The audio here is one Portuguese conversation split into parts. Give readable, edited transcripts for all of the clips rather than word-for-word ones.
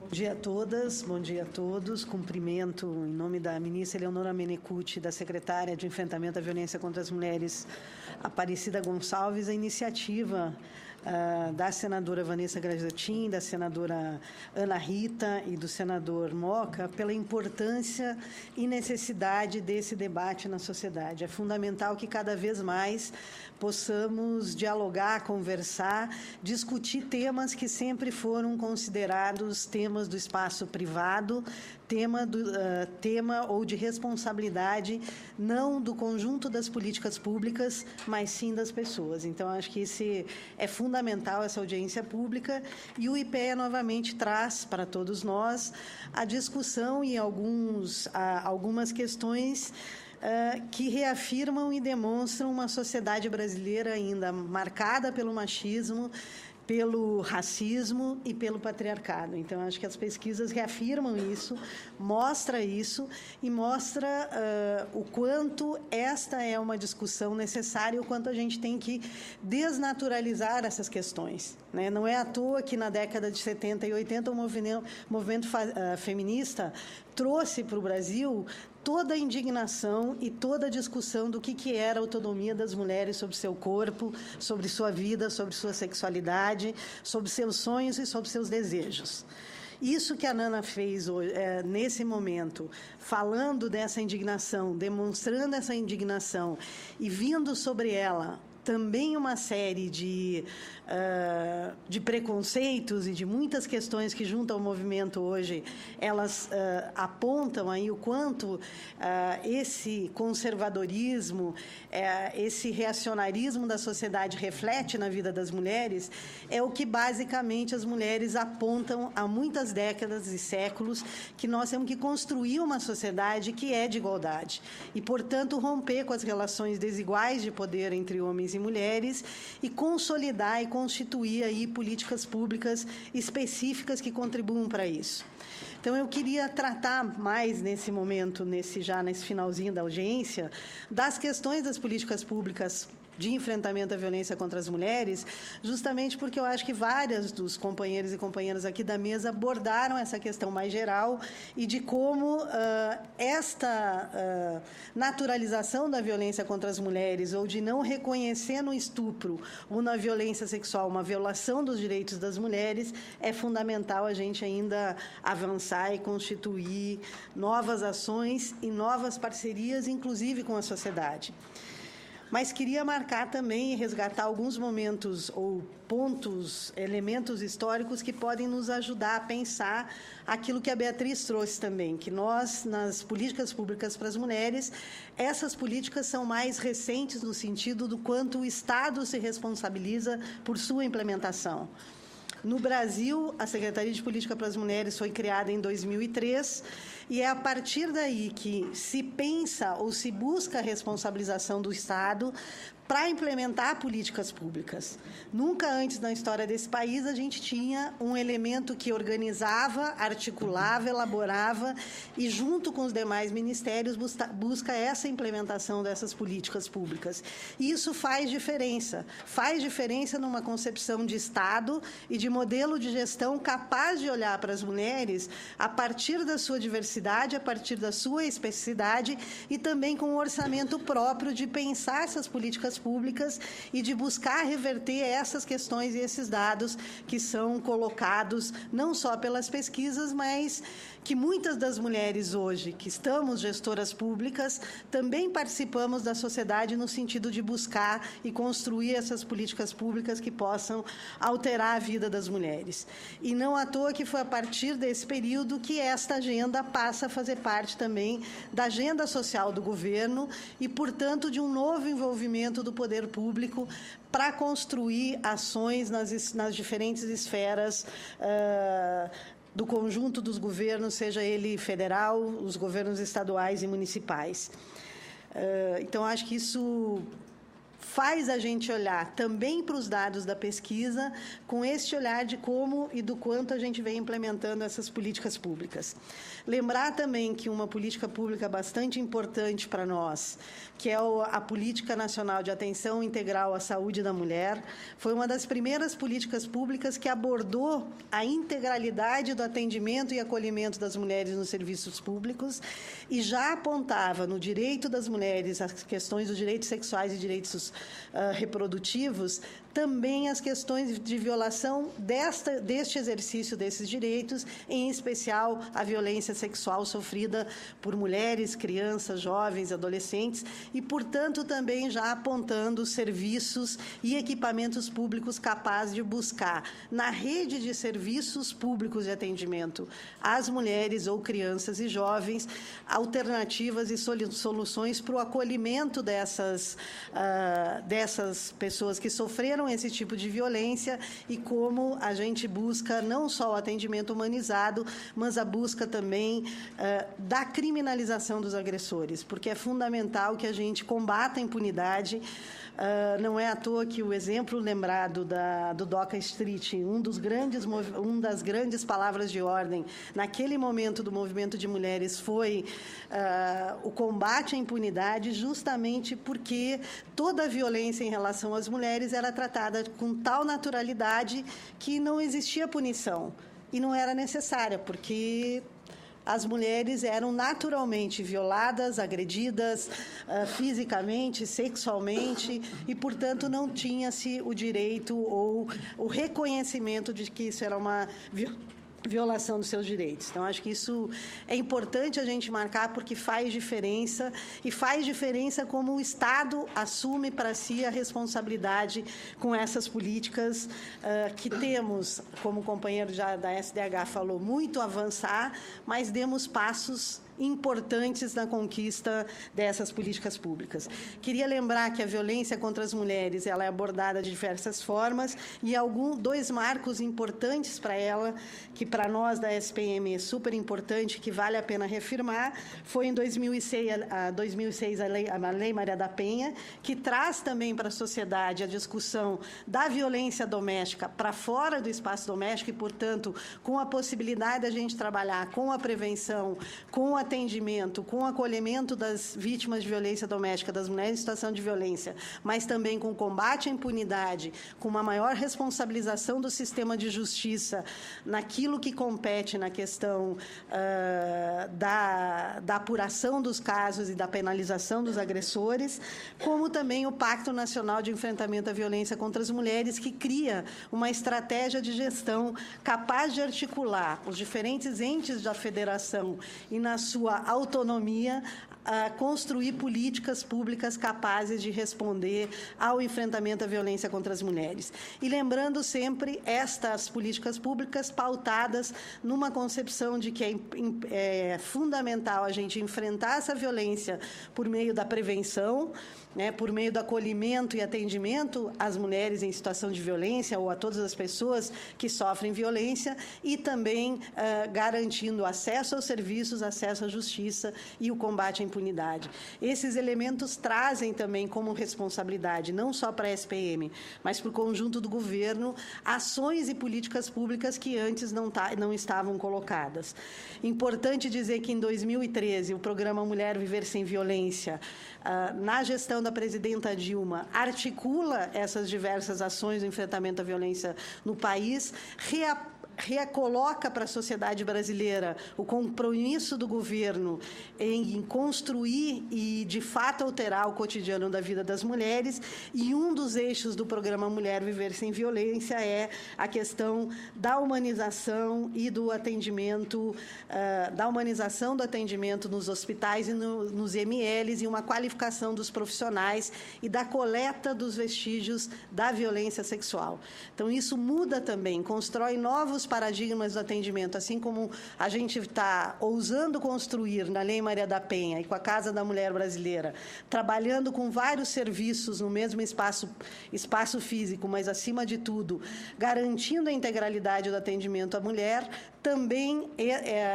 Bom dia a todas, bom dia a todos. Cumprimento, em nome da ministra Eleonora Menecute, da secretária de Enfrentamento à Violência contra as Mulheres, Aparecida Gonçalves, a iniciativa da senadora Vanessa Grajatin, da senadora Ana Rita e do senador Moca, pela importância e necessidade desse debate na sociedade. É fundamental que cada vez mais possamos dialogar, conversar, discutir temas que sempre foram considerados temas do espaço privado, tema ou de responsabilidade não do conjunto das políticas públicas, mas sim das pessoas. Então, acho que esse é fundamental, essa audiência pública, e o IPE novamente traz para todos nós a discussão e algumas questões que reafirmam e demonstram uma sociedade brasileira ainda marcada pelo machismo, pelo racismo e pelo patriarcado. Então, acho que as pesquisas reafirmam isso, mostra isso e mostra o quanto esta é uma discussão necessária, o quanto a gente tem que desnaturalizar essas questões, né? Não é à toa que na década de 70 e 80 o movimento feminista trouxe para o Brasil toda a indignação e toda a discussão do que era a autonomia das mulheres sobre seu corpo, sobre sua vida, sobre sua sexualidade, sobre seus sonhos e sobre seus desejos. Isso que a Nana fez hoje, nesse momento, falando dessa indignação, demonstrando essa indignação e vindo sobre ela também uma série de preconceitos e de muitas questões que, junto ao movimento hoje, elas apontam aí o quanto esse conservadorismo, esse reacionarismo da sociedade reflete na vida das mulheres, é o que, basicamente, as mulheres apontam há muitas décadas e séculos, que nós temos que construir uma sociedade que é de igualdade e, portanto, romper com as relações desiguais de poder entre homens e mulheres e consolidar e constituir aí políticas públicas específicas que contribuam para isso. Então, eu queria tratar mais nesse momento, nesse finalzinho da audiência, das questões das políticas públicas de enfrentamento à violência contra as mulheres, justamente porque eu acho que várias dos companheiros e companheiras aqui da mesa abordaram essa questão mais geral e de como esta naturalização da violência contra as mulheres ou de não reconhecer no estupro ou na violência sexual uma violação dos direitos das mulheres, é fundamental a gente ainda avançar e constituir novas ações e novas parcerias, inclusive com a sociedade. Mas queria marcar também e resgatar alguns momentos ou pontos, elementos históricos que podem nos ajudar a pensar aquilo que a Beatriz trouxe também, que nós, nas políticas públicas para as mulheres, essas políticas são mais recentes no sentido do quanto o Estado se responsabiliza por sua implementação. No Brasil, a Secretaria de Política para as Mulheres foi criada em 2003 e é a partir daí que se pensa ou se busca a responsabilização do Estado para implementar políticas públicas. Nunca antes na história desse país a gente tinha um elemento que organizava, articulava, elaborava e, junto com os demais ministérios, busca essa implementação dessas políticas públicas. E isso faz diferença numa concepção de Estado e de modelo de gestão capaz de olhar para as mulheres a partir da sua diversidade, a partir da sua especificidade e também com um orçamento próprio de pensar essas políticas públicas e de buscar reverter essas questões e esses dados que são colocados não só pelas pesquisas, mas que muitas das mulheres hoje que estamos gestoras públicas também participamos da sociedade no sentido de buscar e construir essas políticas públicas que possam alterar a vida das mulheres. E não à toa que foi a partir desse período que esta agenda passa a fazer parte também da agenda social do governo e, portanto, de um novo envolvimento do poder público para construir ações nas diferentes esferas do conjunto dos governos, seja ele federal, os governos estaduais e municipais. Então, acho que isso faz a gente olhar também para os dados da pesquisa, com este olhar de como e do quanto a gente vem implementando essas políticas públicas. Lembrar também que uma política pública bastante importante para nós, que é a Política Nacional de Atenção Integral à Saúde da Mulher, foi uma das primeiras políticas públicas que abordou a integralidade do atendimento e acolhimento das mulheres nos serviços públicos e já apontava no direito das mulheres, as questões dos direitos sexuais e direitos reprodutivos, também as questões de violação deste exercício desses direitos, em especial a violência sexual sofrida por mulheres, crianças, jovens, adolescentes, e, portanto, também já apontando serviços e equipamentos públicos capazes de buscar, na rede de serviços públicos de atendimento às mulheres ou crianças e jovens, alternativas e soluções para o acolhimento dessas pessoas que sofreram esse tipo de violência e como a gente busca não só o atendimento humanizado, mas a busca também da criminalização dos agressores, porque é fundamental que a gente combata a impunidade. Não é à toa que o exemplo lembrado do Doca Street, uma das grandes palavras de ordem naquele momento do movimento de mulheres foi o combate à impunidade, justamente porque toda a violência em relação às mulheres era tratada com tal naturalidade que não existia punição e não era necessária, porque as mulheres eram naturalmente violadas, agredidas fisicamente, sexualmente, e, portanto, não tinha-se o direito ou o reconhecimento de que isso era uma violação dos seus direitos. Então, acho que isso é importante a gente marcar, porque faz diferença, e faz diferença como o Estado assume para si a responsabilidade com essas políticas que temos, como o companheiro já da SDH falou, muito a avançar, mas demos passos importantes na conquista dessas políticas públicas. Queria lembrar que a violência contra as mulheres ela é abordada de diversas formas e dois marcos importantes para ela, que para nós da SPM é super importante, que vale a pena reafirmar, foi em 2006 a Lei Maria da Penha, que traz também para a sociedade a discussão da violência doméstica para fora do espaço doméstico e, portanto, com a possibilidade de a gente trabalhar com a prevenção, com o atendimento, com o acolhimento das vítimas de violência doméstica, das mulheres em situação de violência, mas também com o combate à impunidade, com uma maior responsabilização do sistema de justiça naquilo que compete na questão da apuração dos casos e da penalização dos agressores, como também o Pacto Nacional de Enfrentamento à Violência contra as Mulheres, que cria uma estratégia de gestão capaz de articular os diferentes entes da federação e, na sua autonomia, construir políticas públicas capazes de responder ao enfrentamento à violência contra as mulheres. E lembrando sempre estas políticas públicas pautadas numa concepção de que é fundamental a gente enfrentar essa violência por meio da prevenção, por meio do acolhimento e atendimento às mulheres em situação de violência ou a todas as pessoas que sofrem violência e também garantindo acesso aos serviços, acesso à justiça e o combate à impunidade. Esses elementos trazem também como responsabilidade, não só para a SPM, mas para o conjunto do governo, ações e políticas públicas que antes não estavam colocadas. Importante dizer que, em 2013, o programa Mulher Viver Sem Violência, na gestão da presidenta Dilma, articula essas diversas ações de enfrentamento à violência no país, recoloca para a sociedade brasileira o compromisso do governo em construir e, de fato, alterar o cotidiano da vida das mulheres, e um dos eixos do programa Mulher Viver Sem Violência é a questão da humanização e do atendimento, da humanização do atendimento nos hospitais e nos MLs, e uma qualificação dos profissionais e da coleta dos vestígios da violência sexual. Então, isso muda também, constrói novos paradigmas do atendimento, assim como a gente está ousando construir na Lei Maria da Penha e com a Casa da Mulher Brasileira, trabalhando com vários serviços no mesmo espaço físico, mas, acima de tudo, garantindo a integralidade do atendimento à mulher, também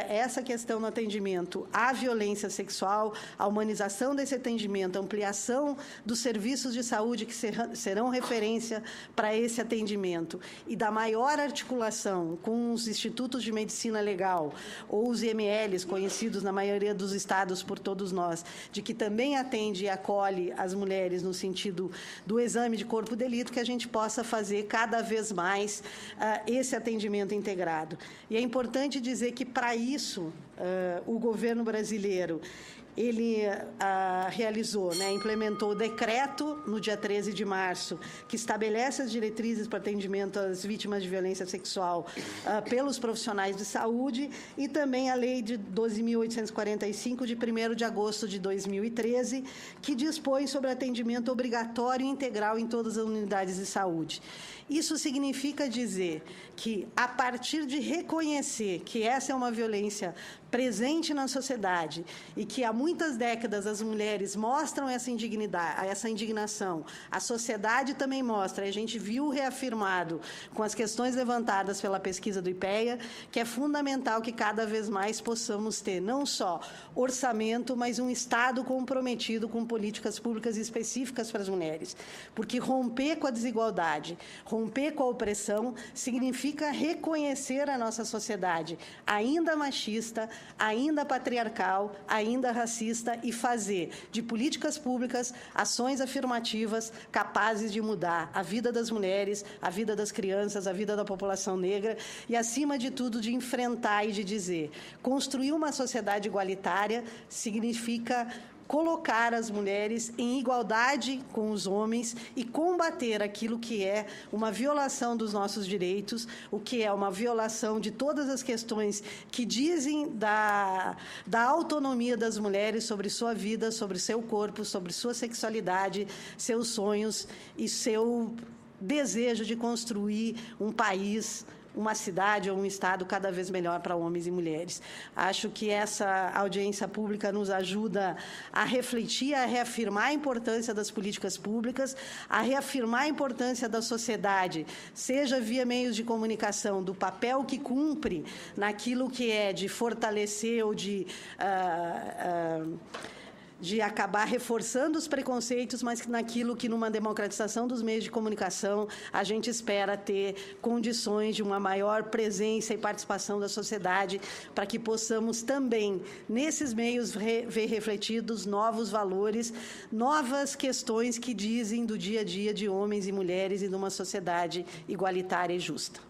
essa questão no atendimento à violência sexual, a humanização desse atendimento, a ampliação dos serviços de saúde que serão referência para esse atendimento e da maior articulação com os institutos de medicina legal ou os IMLs, conhecidos na maioria dos estados por todos nós, de que também atende e acolhe as mulheres no sentido do exame de corpo de delito, que a gente possa fazer cada vez mais esse atendimento integrado. E é importante dizer que, para isso, o governo brasileiro ele realizou, implementou o decreto no dia 13 de março, que estabelece as diretrizes para atendimento às vítimas de violência sexual pelos profissionais de saúde, e também a Lei de 12.845, de 1º de agosto de 2013, que dispõe sobre atendimento obrigatório e integral em todas as unidades de saúde. Isso significa dizer que, a partir de reconhecer que essa é uma violência presente na sociedade e que há muitas décadas as mulheres mostram essa indignação, a sociedade também mostra, e a gente viu reafirmado com as questões levantadas pela pesquisa do IPEA, que é fundamental que cada vez mais possamos ter não só orçamento, mas um Estado comprometido com políticas públicas específicas para as mulheres, porque romper com a desigualdade, romper com a opressão, significa reconhecer a nossa sociedade ainda machista, ainda patriarcal, ainda racista, e fazer de políticas públicas ações afirmativas capazes de mudar a vida das mulheres, a vida das crianças, a vida da população negra e, acima de tudo, de enfrentar e de dizer: construir uma sociedade igualitária significa colocar as mulheres em igualdade com os homens e combater aquilo que é uma violação dos nossos direitos, o que é uma violação de todas as questões que dizem da autonomia das mulheres sobre sua vida, sobre seu corpo, sobre sua sexualidade, seus sonhos e seu desejo de construir um país, uma cidade ou um Estado cada vez melhor para homens e mulheres. Acho que essa audiência pública nos ajuda a refletir, a reafirmar a importância das políticas públicas, a reafirmar a importância da sociedade, seja via meios de comunicação, do papel que cumpre naquilo que é de fortalecer ou de acabar reforçando os preconceitos, mas naquilo que, numa democratização dos meios de comunicação, a gente espera ter condições de uma maior presença e participação da sociedade, para que possamos também, nesses meios, ver refletidos novos valores, novas questões que dizem do dia a dia de homens e mulheres e de uma sociedade igualitária e justa.